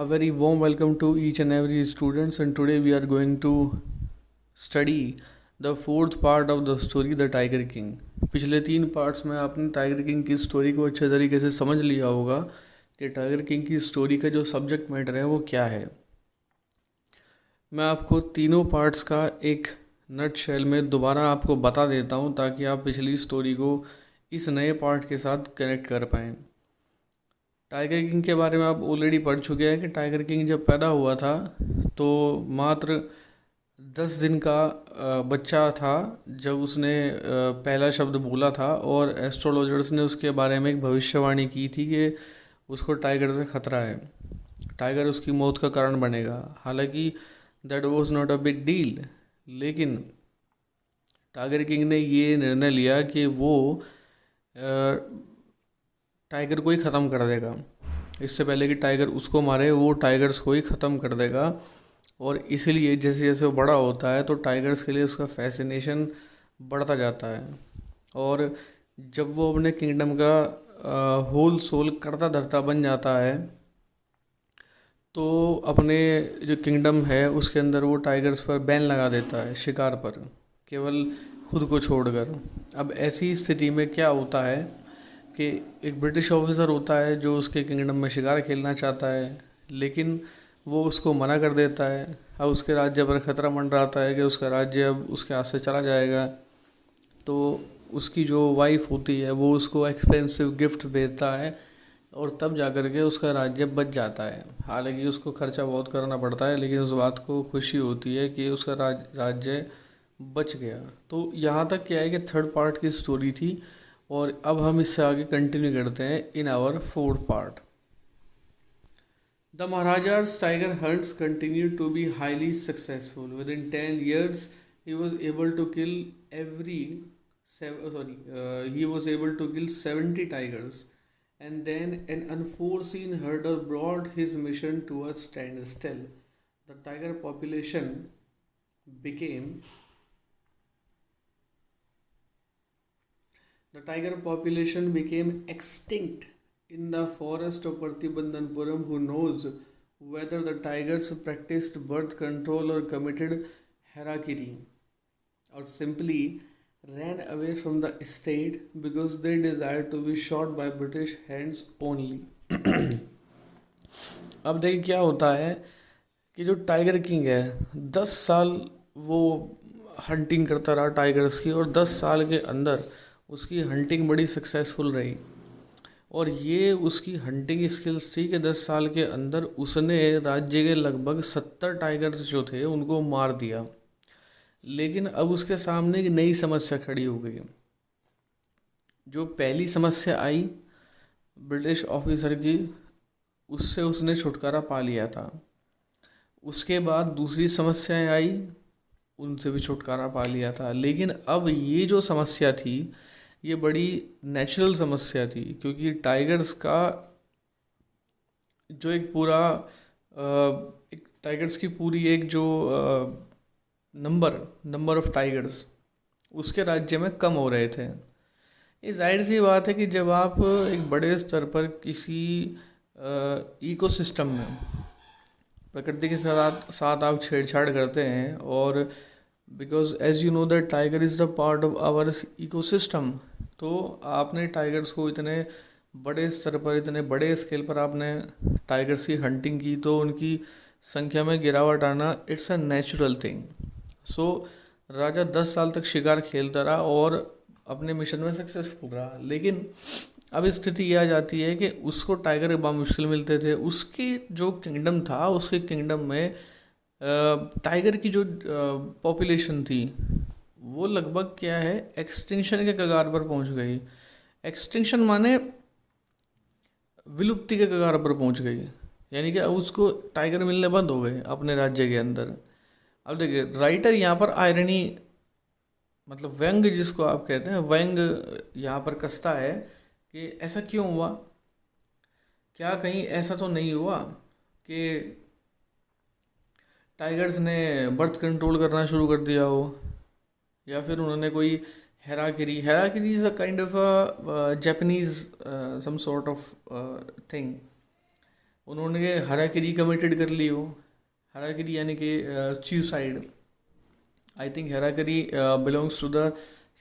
A very warm welcome to each and every students, and today we are going to study the fourth part of the story The Tiger King. पिछले 3 parts में आपने tiger king की story को अच्छे तरीके से समझ लिया होगा कि टाइगर किंग की स्टोरी का जो सब्जेक्ट मैटर है वो क्या है। मैं आपको तीनों पार्ट्स का एक नट शेल में दोबारा आपको बता देता हूँ ताकि आप पिछली स्टोरी को इस नए पार्ट के साथ कनेक्ट कर पाएँ। टाइगर किंग के बारे में आप ऑलरेडी पढ़ चुके हैं कि टाइगर किंग जब पैदा हुआ था तो मात्र 10 दिन का बच्चा था जब उसने पहला शब्द बोला था, और एस्ट्रोलॉजर्स ने उसके बारे में एक भविष्यवाणी की थी कि उसको टाइगर से खतरा है, टाइगर उसकी मौत का कारण बनेगा। हालांकि that was not a big deal, लेकिन टाइगर किंग ने ये निर्णय लिया कि वो टाइगर को ही ख़त्म कर देगा। इससे पहले कि टाइगर उसको मारे वो टाइगर्स को ही ख़त्म कर देगा। और इसीलिए जैसे जैसे वो बड़ा होता है तो टाइगर्स के लिए उसका फैसिनेशन बढ़ता जाता है, और जब वो अपने किंगडम का होल सोल करता धरता बन जाता है तो अपने जो किंगडम है उसके अंदर वो टाइगर्स पर बैन लगा देता है, शिकार पर, केवल खुद को छोड़कर। अब ऐसी स्थिति में क्या होता है कि एक ब्रिटिश ऑफिसर होता है जो उसके किंगडम में शिकार खेलना चाहता है, लेकिन वो उसको मना कर देता है। अब उसके राज्य पर खतरा मंडराता है कि उसका राज्य अब उसके हाथ से चला जाएगा। तो उसकी जो वाइफ होती है वो उसको एक्सपेंसिव गिफ्ट भेजता है और तब जाकर के उसका राज्य बच जाता है। हालांकि उसको खर्चा बहुत करना पड़ता है, लेकिन उस बात को खुशी होती है कि उसका राज्य बच गया। तो यहाँ तक क्या है कि थर्ड पार्ट की स्टोरी थी, और अब हम इससे आगे कंटिन्यू करते हैं in our fourth part. The Maharaja's tiger hunts continued to be highly successful. Within 10 years, he was able to kill he was able to kill 70 tigers, and then an unforeseen hurdle brought his mission to a standstill. The tiger population became The tiger population became extinct in the forest of Pratibandhanpuram. Who knows whether the tigers practiced birth control or committed harakiri, or simply ran away from the estate because they desired to be shot by British hands only. अब देखिए क्या होता है कि जो tiger king है 10 साल वो हंटिंग करता रहा टाइगर्स की, और 10 साल के अंदर उसकी हंटिंग बड़ी सक्सेसफुल रही। और ये उसकी हंटिंग स्किल्स थी कि 10 साल के अंदर उसने राज्य के लगभग 70 टाइगर्स जो थे उनको मार दिया। लेकिन अब उसके सामने एक नई समस्या खड़ी हो गई। जो पहली समस्या आई ब्रिटिश ऑफिसर की, उससे उसने छुटकारा पा लिया था। उसके बाद दूसरी समस्याएं आई, उनसे भी छुटकारा पा लिया था। लेकिन अब ये जो समस्या थी ये बड़ी नेचुरल समस्या थी, क्योंकि टाइगर्स का जो एक पूरा एक टाइगर्स की पूरी एक जो नंबर ऑफ टाइगर्स उसके राज्य में कम हो रहे थे। ये जाहिर सी बात है कि जब आप एक बड़े स्तर पर किसी इकोसिस्टम में प्रकृति के साथ आप छेड़छाड़ करते हैं, और because as you know that tiger is the part of our ecosystem, तो आपने टाइगर्स को इतने बड़े स्तर पर, इतने बड़े स्केल पर आपने टाइगर्स की हंटिंग की, तो उनकी संख्या में गिरावट आना इट्स अ नेचुरल थिंग। सो राजा 10 साल तक शिकार खेलता रहा और अपने मिशन में सक्सेसफुल रहा। लेकिन अब स्थिति यह आ जाती है कि उसको टाइगर मुश्किल मिलते थे। उसके जो किंगडम था, उसके किंगडम में टाइगर की जो पॉपुलेशन थी वो लगभग क्या है, एक्सटिंक्शन के कगार पर पहुंच गई। एक्सटिंक्शन माने विलुप्ति के कगार पर पहुंच गई, यानी कि अब उसको टाइगर मिलने बंद हो गए अपने राज्य के अंदर। अब देखिए राइटर यहाँ पर आयरनी, मतलब व्यंग जिसको आप कहते हैं, व्यंग यहाँ पर कसता है कि ऐसा क्यों हुआ। क्या कहीं ऐसा तो नहीं हुआ कि टाइगर्स ने बर्थ कंट्रोल करना शुरू कर दिया हो, या फिर उन्होंने कोई harakiri is a kind of a Japanese some sort of thing. उन्होंने हराकिरी कमिटेड कर ली हो। हराकिरी यानी कि suicide. I think harakiri belongs to the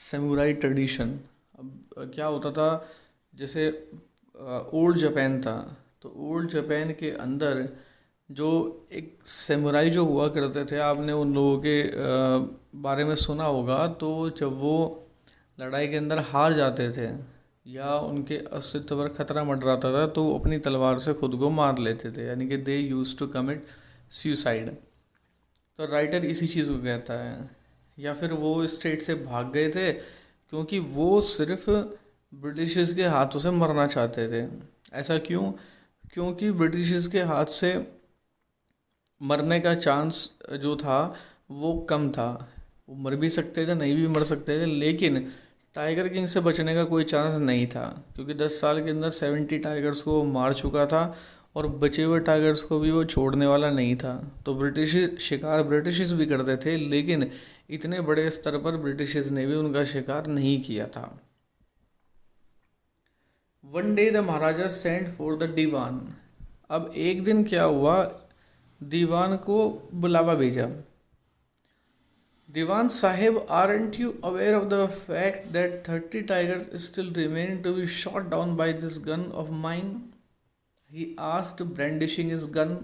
samurai tradition. अब क्या होता था, जैसे ओल्ड जापान था, तो ओल्ड जापान के अंदर जो एक समुराई जो हुआ करते थे, आपने उन लोगों के बारे में सुना होगा। तो जब वो लड़ाई के अंदर हार जाते थे या उनके अस्तित्व पर खतरा मंडराता था, तो वो अपनी तलवार से खुद को मार लेते थे, यानी कि दे यूज टू कमिट सुसाइड। तो राइटर इसी चीज़ को कहता है। या फिर वो स्टेट से भाग गए थे क्योंकि वो सिर्फ ब्रिटिशर्स के हाथों से मरना चाहते थे। ऐसा क्यों? क्योंकि ब्रिटिशर्स के हाथ से मरने का चांस जो था वो कम था। वो मर भी सकते थे, नहीं भी मर सकते थे, लेकिन टाइगर किंग से बचने का कोई चांस नहीं था, क्योंकि 10 साल के अंदर 70 टाइगर्स को वो मार चुका था और बचे हुए टाइगर्स को भी वो छोड़ने वाला नहीं था। तो ब्रिटिश शिकार ब्रिटिशर्स भी करते थे, लेकिन इतने बड़े स्तर पर ब्रिटिशर्स ने भी उनका शिकार नहीं किया था। One day the Maharaja sent for the Diwan. अब एक दिन क्या हुआ, दीवान को बुलावा भेजा। दीवान साहेब, aren't you aware of the fact that 30 tigers still remain to be shot down by this gun of mine? He asked, brandishing his gun.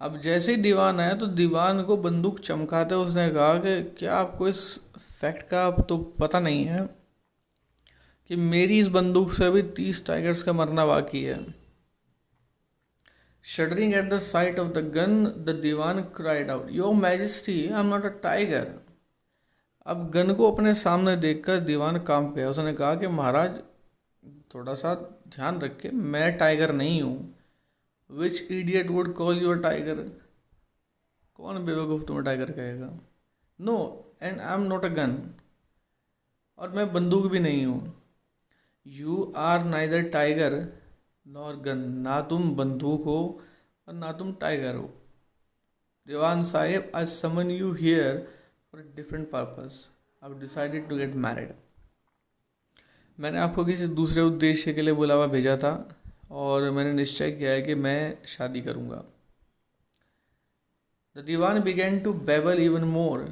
अब जैसे ही दीवान आया तो दीवान को बंदूक चमकाते उसने कहा कि क्या आपको इस फैक्ट का अब तो पता नहीं है कि मेरी इस बंदूक से अभी 30 टाइगर्स का मरना बाकी है। Shuddering at the sight of the gun, the Diwan cried out, "Your Majesty, I am not a tiger." अब गन को अपने सामने देखकर दीवान कांप गया। उसने कहा कि महाराज, थोड़ा सा ध्यान रखे, मैं टाइगर नहीं हूँ। Which idiot would call you a tiger? कौन बेवकूफ़ तुम्हें टाइगर कहेगा? No, and I am not a gun. और मैं बंदूक भी नहीं हूँ। You are neither tiger nor gun. ना तुम बंदूक हो और ना तुम टाइगर हो। Diwan Saheb, I summon you here for different purpose. I decided to get married. मैंने आपको किसी दूसरे उद्देश्य के लिए बुलावा भेजा था और मैंने निश्चय किया है कि मैं शादी करूंगा। The Diwan began to babble even more.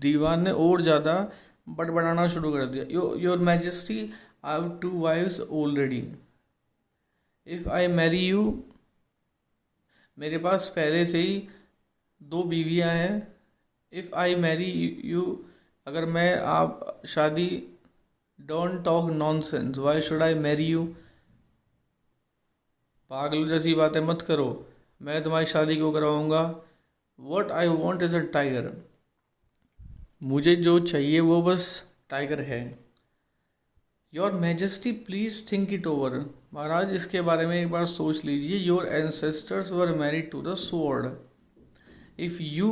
Diwan ने और ज़्यादा बड़बड़ाना शुरू कर दिया। Your majesty, I have 2 wives already. If I marry you, मेरे पास पहले से ही 2 बीवियाँ हैं। इफ़ आई मैरी यू, अगर मैं आप शादी, don't talk nonsense, why should I marry you, पागल जैसी बातें मत करो, मैं तुम्हारी शादी क्यों करवाऊँगा। What I want is a tiger, मुझे जो चाहिए वो बस टाइगर है। Your majesty, please think it over. Maharaj, इसके बारे में एक बार सोच लीजिए। Your ancestors were married to the sword. If you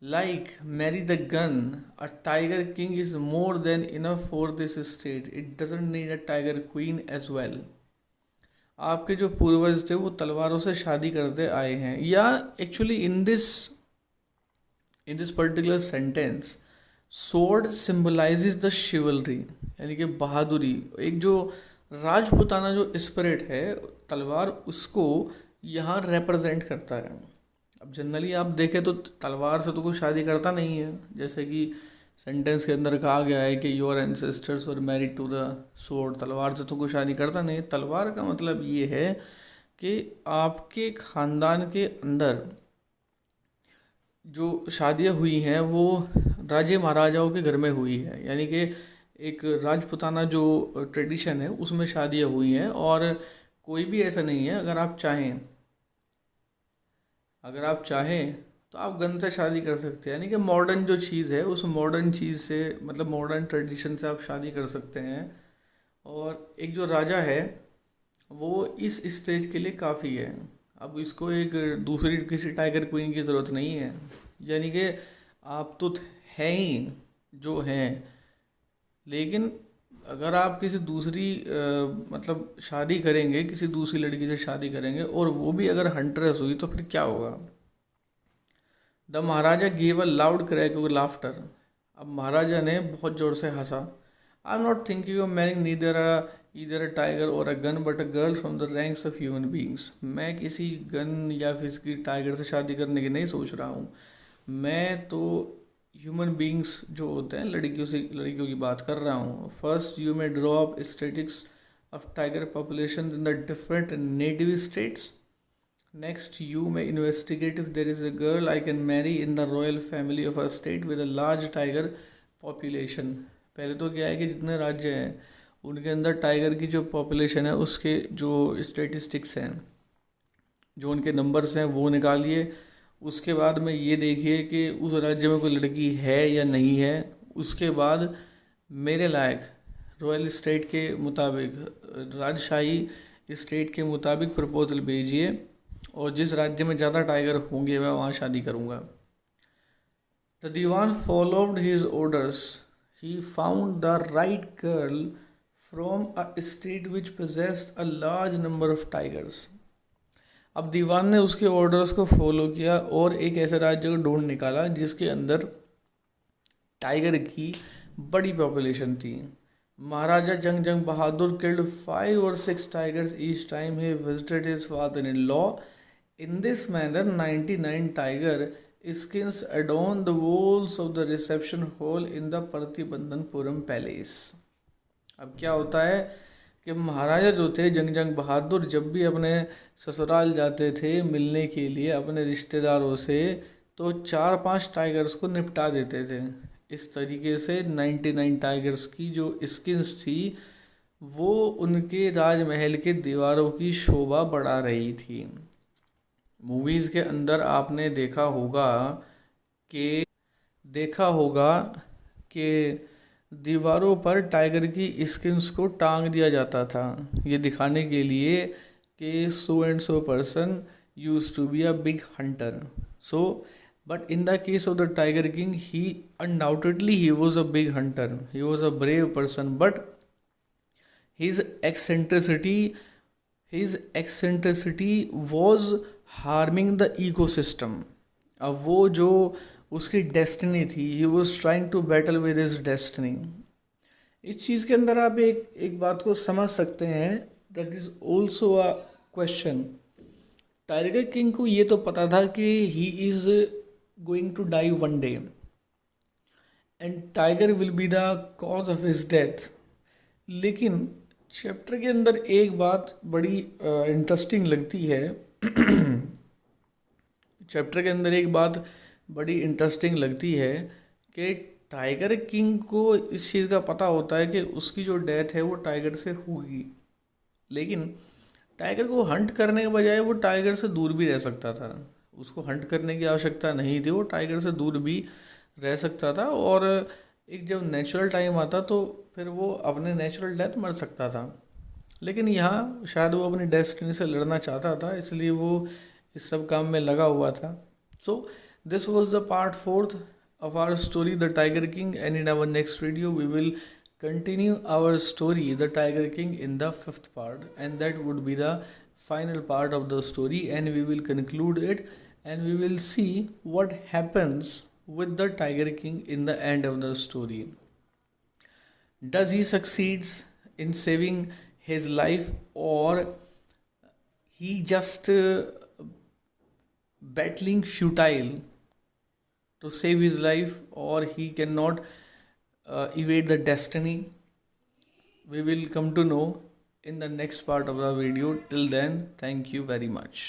like marry the gun, a tiger king is more than enough for this state. It doesn't need a tiger queen as well. आपके जो पूर्वज थे वो तलवारों से शादी करते आए हैं। या actually in this particular sentence, sword symbolises the शिवलरी, यानी कि बहादुरी। एक जो राजपुताना जो स्पिरिट है, तलवार उसको यहाँ रिप्रेजेंट करता है। अब जनरली आप देखें तो तलवार से तो कोई शादी करता नहीं है, जैसे कि सेंटेंस के अंदर कहा गया है कि your ancestors were married to the sword. तलवार से तो कोई शादी करता नहीं। तलवार का मतलब ये है कि आपके ख़ानदान के अंदर जो शादियाँ हुई हैं वो राजे महाराजाओं के घर में हुई है, यानी कि एक राजपुताना जो ट्रेडिशन है उसमें शादियाँ हुई हैं। और कोई भी ऐसा नहीं है, अगर आप चाहें तो आप गन से शादी कर सकते हैं, यानी कि मॉडर्न जो चीज़ है उस मॉडर्न चीज़ से, मतलब मॉडर्न ट्रेडिशन से आप शादी कर सकते हैं। और एक जो राजा है वो इस स्टेज के लिए काफ़ी है। अब इसको एक दूसरी किसी टाइगर क्वीन की ज़रूरत नहीं है, यानी कि आप तो हैं ही जो हैं। लेकिन अगर आप किसी दूसरी मतलब शादी करेंगे, किसी दूसरी लड़की से शादी करेंगे और वो भी अगर हंट्रेस हुई, तो फिर क्या होगा। The Maharaja gave a loud crack of laughter. अब महाराजा ने बहुत ज़ोर से हंसा। I'm not thinking of marrying either a tiger or a gun but a girl from the ranks of human beings. मैं किसी गन या फिर किसी टाइगर से शादी करने की नहीं सोच रहा हूँ. मैं तो ह्यूमन बींग्स जो होते हैं लड़कियों की बात कर रहा हूँ. First you may draw up statics of tiger populations in the different native states. Next, you may investigate if there is a girl I can marry in the royal family of a state with a large tiger population. पहले तो क्या है कि जितने राज्य हैं उनके अंदर टाइगर की जो पॉपुलेशन है उसके जो स्टेटिस्टिक्स हैं, जो उनके नंबर्स हैं वो निकालिए. उसके बाद में ये देखिए कि उस राज्य में कोई लड़की है या नहीं है. उसके बाद मेरे लायक रॉयल स्टेट के मुताबिक, राजशाही स्टेट के मुताबिक प्रपोजल भेजिए और जिस राज्य में ज़्यादा टाइगर होंगे मैं वहाँ शादी करूँगा. The Diwan followed his orders. He found the right girl from a state which possessed a large number of tigers. अब दीवान ने उसके ऑर्डर्स को फॉलो किया और एक ऐसे राज्य को ढूंढ निकाला जिसके अंदर टाइगर की बड़ी पॉपुलेशन थी. महाराजा जंग बहादुर killed 5 or 6 tigers each time he visited his father-in-law. In this manner, 99 tiger skins adorn the walls of the reception hall in the Pratibandhanpuram palace. अब क्या होता है कि महाराजा जो थे जंग बहादुर जब भी अपने ससुराल जाते थे मिलने के लिए अपने रिश्तेदारों से तो 4-5 टाइगर्स को निपटा देते थे. इस तरीके से 99 टाइगर्स की जो स्किन्स थी वो उनके राजमहल के दीवारों की शोभा बढ़ा रही थी. मूवीज़ के अंदर आपने देखा होगा कि दीवारों पर टाइगर की स्किन्स को टांग दिया जाता था ये दिखाने के लिए कि so and so person used to be a big hunter. But in the case of the Tiger King, undoubtedly he was a big hunter. He was a brave person, but his eccentricity was harming the ecosystem. अब वो जो उसकी destiny थी, he was trying to battle with his destiny. इस चीज़ के अंदर आप एक बात को समझ सकते हैं. That is also a question. Tiger king को ये तो पता था कि he is going to die one day and tiger will be the cause of his death. लेकिन चैप्टर के अंदर एक बात बड़ी इंटरेस्टिंग लगती है. चैप्टर के अंदर एक बात बड़ी इंटरेस्टिंग लगती है कि टाइगर किंग को इस चीज़ का पता होता है कि उसकी जो डेथ है वो टाइगर से होगी, लेकिन टाइगर को हंट करने के बजाय वो टाइगर से दूर भी रह सकता था. उसको हंट करने की आवश्यकता नहीं थी, वो टाइगर से दूर भी रह सकता था और एक जब नेचुरल टाइम आता तो फिर वो अपने नेचुरल डेथ मर सकता था. लेकिन यहाँ शायद वो अपनी डेस्टिनी से लड़ना चाहता था, इसलिए वो इस सब काम में लगा हुआ था. So this was the part 4th of our story, The Tiger King, and in our next video we will continue our story, The Tiger King, in the 5th part, and that would be the final part of the story, and we will conclude it and we will see what happens with the Tiger King in the end of the story. Does he succeeds in saving his life, or he just battling futile to save his life, or he cannot evade the destiny? We will come to know in the next part of the video. Till then, thank you very much.